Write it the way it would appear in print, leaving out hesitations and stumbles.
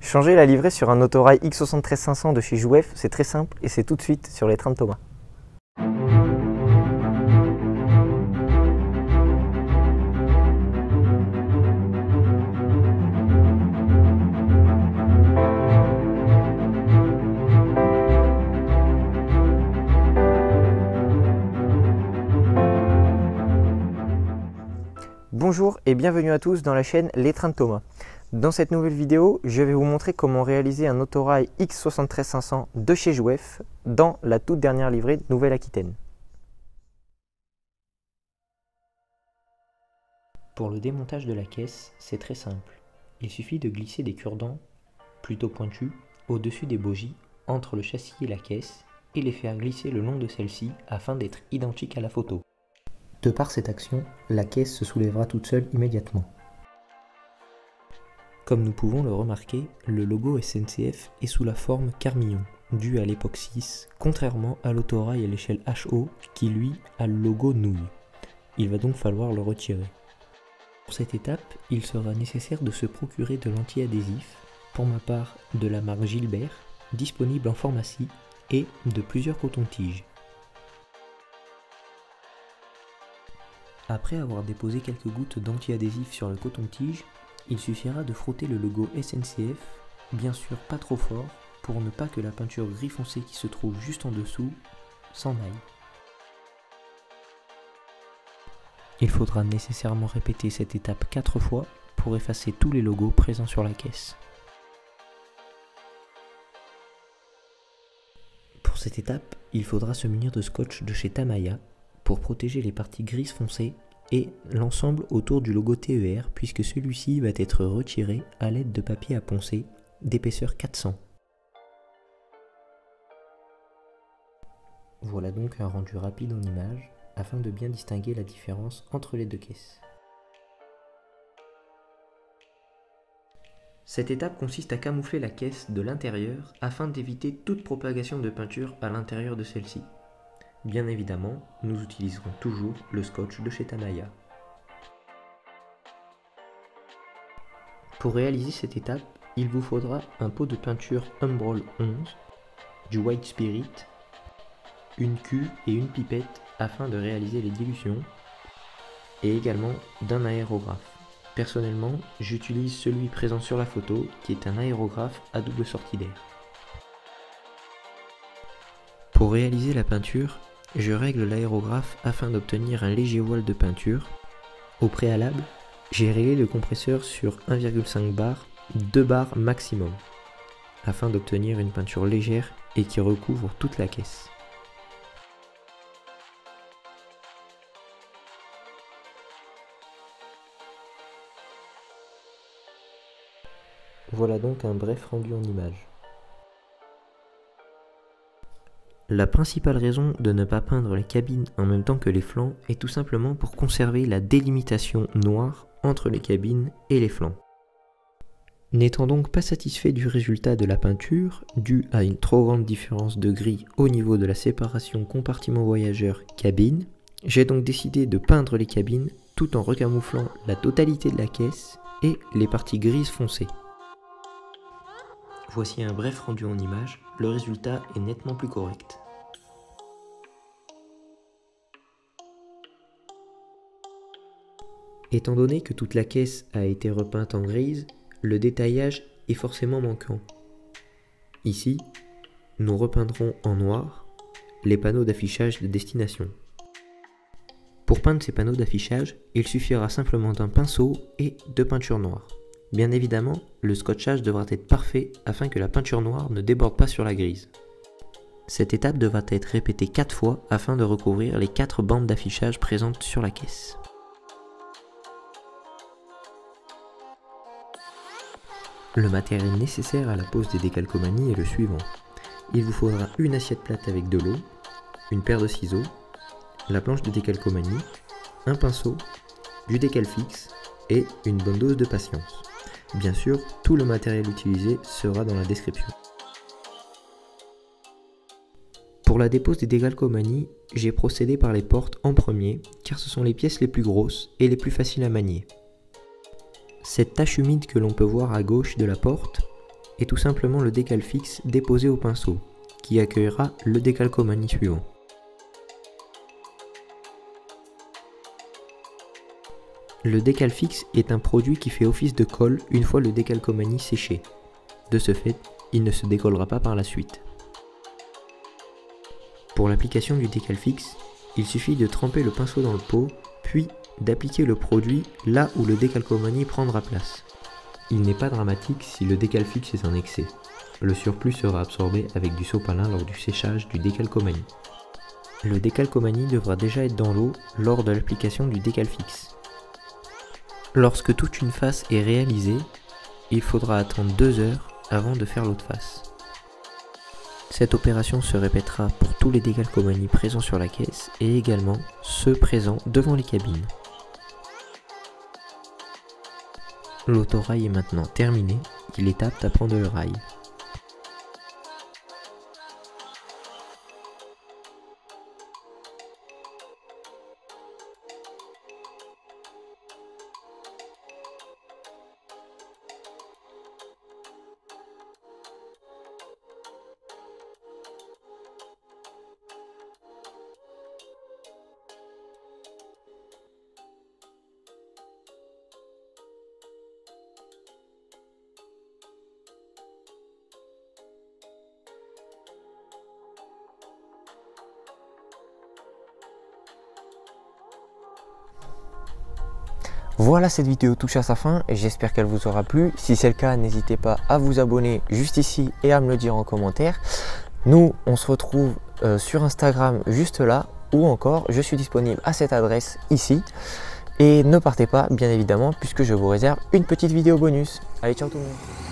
Changer la livrée sur un autorail X73500 de chez Jouef, c'est très simple et c'est tout de suite sur les trains de Thomas. Bonjour et bienvenue à tous dans la chaîne Les Trains de Thomas. Dans cette nouvelle vidéo, je vais vous montrer comment réaliser un autorail X73500 de chez Jouef dans la toute dernière livrée de Nouvelle-Aquitaine. Pour le démontage de la caisse, c'est très simple. Il suffit de glisser des cure-dents plutôt pointus au-dessus des bogies entre le châssis et la caisse et les faire glisser le long de celle-ci afin d'être identiques à la photo. De par cette action, la caisse se soulèvera toute seule immédiatement. Comme nous pouvons le remarquer, le logo SNCF est sous la forme carmillon, dû à l'époque 6, contrairement à l'autorail à l'échelle HO qui lui a le logo nouille. Il va donc falloir le retirer. Pour cette étape, il sera nécessaire de se procurer de l'anti-adhésif, pour ma part de la marque Gilbert, disponible en pharmacie, et de plusieurs cotons-tiges. Après avoir déposé quelques gouttes d'anti-adhésif sur le coton-tige, il suffira de frotter le logo SNCF, bien sûr pas trop fort, pour ne pas que la peinture gris foncé qui se trouve juste en dessous s'en aille. Il faudra nécessairement répéter cette étape 4 fois pour effacer tous les logos présents sur la caisse. Pour cette étape, il faudra se munir de scotch de chez Tamiya pour protéger les parties grises foncées et l'ensemble autour du logo TER puisque celui-ci va être retiré à l'aide de papier à poncer d'épaisseur 400. Voilà donc un rendu rapide en image afin de bien distinguer la différence entre les deux caisses. Cette étape consiste à camoufler la caisse de l'intérieur afin d'éviter toute propagation de peinture à l'intérieur de celle-ci. Bien évidemment, nous utiliserons toujours le scotch de chez Tamiya. Pour réaliser cette étape, il vous faudra un pot de peinture Umbral 11, du White Spirit, une cuve et une pipette afin de réaliser les dilutions, et également d'un aérographe. Personnellement, j'utilise celui présent sur la photo qui est un aérographe à double sortie d'air. Pour réaliser la peinture, je règle l'aérographe afin d'obtenir un léger voile de peinture. Au préalable, j'ai réglé le compresseur sur 1,5 bar, 2 bars maximum, afin d'obtenir une peinture légère et qui recouvre toute la caisse. Voilà donc un bref rendu en image. La principale raison de ne pas peindre les cabines en même temps que les flancs est tout simplement pour conserver la délimitation noire entre les cabines et les flancs. N'étant donc pas satisfait du résultat de la peinture, dû à une trop grande différence de gris au niveau de la séparation compartiment voyageur-cabine, j'ai donc décidé de peindre les cabines tout en recamouflant la totalité de la caisse et les parties grises foncées. Voici un bref rendu en image, le résultat est nettement plus correct. Étant donné que toute la caisse a été repeinte en grise, le détaillage est forcément manquant. Ici, nous repeindrons en noir les panneaux d'affichage de destination. Pour peindre ces panneaux d'affichage, il suffira simplement d'un pinceau et de peinture noire. Bien évidemment, le scotchage devra être parfait afin que la peinture noire ne déborde pas sur la grise. Cette étape devra être répétée 4 fois afin de recouvrir les 4 bandes d'affichage présentes sur la caisse. Le matériel nécessaire à la pose des décalcomanies est le suivant. Il vous faudra une assiette plate avec de l'eau, une paire de ciseaux, la planche de décalcomanie, un pinceau, du décal fixe et une bonne dose de patience. Bien sûr, tout le matériel utilisé sera dans la description. Pour la dépose des décalcomanies, j'ai procédé par les portes en premier, car ce sont les pièces les plus grosses et les plus faciles à manier. Cette tache humide que l'on peut voir à gauche de la porte est tout simplement le décal fixe déposé au pinceau, qui accueillera le décalcomanie suivant. Le décal fixe est un produit qui fait office de colle une fois le décalcomanie séché. De ce fait, il ne se décollera pas par la suite. Pour l'application du décal fixe, il suffit de tremper le pinceau dans le pot, puis d'appliquer le produit là où le décalcomanie prendra place. Il n'est pas dramatique si le décal fixe est en excès. Le surplus sera absorbé avec du sopalin lors du séchage du décalcomanie. Le décalcomanie devra déjà être dans l'eau lors de l'application du décal fixe. Lorsque toute une face est réalisée, il faudra attendre 2 heures avant de faire l'autre face. Cette opération se répétera pour tous les décalcomanies présents sur la caisse et également ceux présents devant les cabines. L'autorail est maintenant terminé, il est apte à prendre le rail. Voilà, cette vidéo touche à sa fin et j'espère qu'elle vous aura plu. Si c'est le cas, n'hésitez pas à vous abonner juste ici et à me le dire en commentaire. Nous, on se retrouve sur Instagram juste là, ou encore je suis disponible à cette adresse ici. Et ne partez pas, bien évidemment, puisque je vous réserve une petite vidéo bonus. Allez, ciao tout le monde!